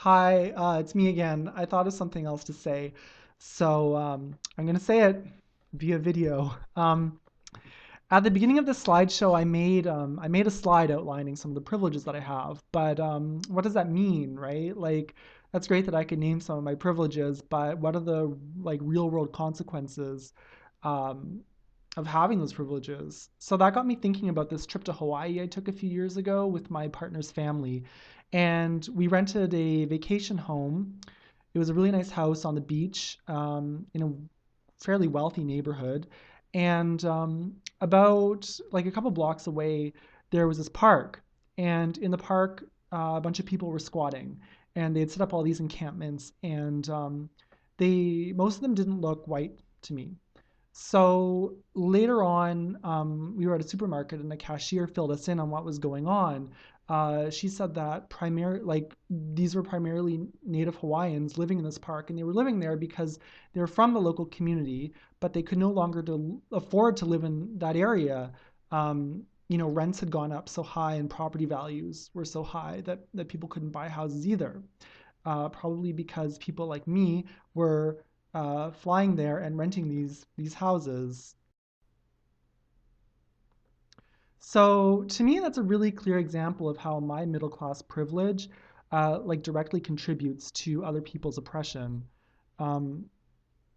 Hi, it's me again. I thought of something else to say, so I'm going to say it via video. At the beginning of the slideshow, I made a slide outlining some of the privileges that I have. But what does that mean, right? Like, that's great that I can name some of my privileges, but what are the like real world consequences um, of having those privileges? So that got me thinking about this trip to Hawaii I took a few years ago with my partner's family, and we rented a vacation home. It was a really nice house on the beach in a fairly wealthy neighborhood. And about like a couple blocks away, there was this park. And in the park, a bunch of people were squatting. And they had set up all these encampments. And most of them didn't look white to me. So later on, we were at a supermarket and the cashier filled us in on what was going on. She said that these were primarily Native Hawaiians living in this park, and they were living there because they were from the local community, but they could no longer afford to live in that area. Rents had gone up so high and property values were so high that people couldn't buy houses either. Probably because people like me were flying there and renting these houses. So to me, that's a really clear example of how my middle class privilege like directly contributes to other people's oppression. Um,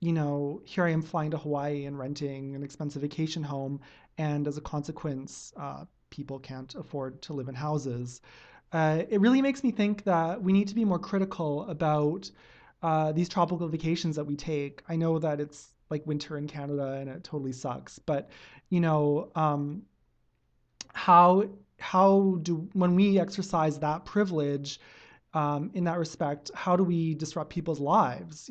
Here I am flying to Hawaii and renting an expensive vacation home, and as a consequence, people can't afford to live in houses. It really makes me think that we need to be more critical about these tropical vacations that we take. I know that it's like winter in Canada and it totally sucks, but you know, um, how how do when we exercise that privilege in that respect, how do we disrupt people's lives?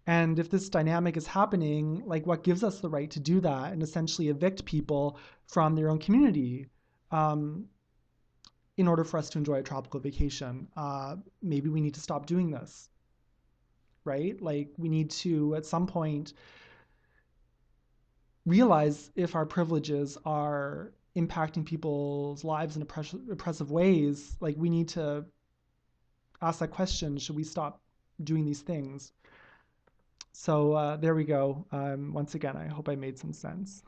And if this dynamic is happening, like what gives us the right to do that and essentially evict people from their own community um, in order for us to enjoy a tropical vacation? Maybe we need to stop doing this, right? Like we need to, at some point, realize if our privileges are impacting people's lives in oppressive ways. Like we need to ask that question: should we stop doing these things? So there we go. Once again, I hope I made some sense.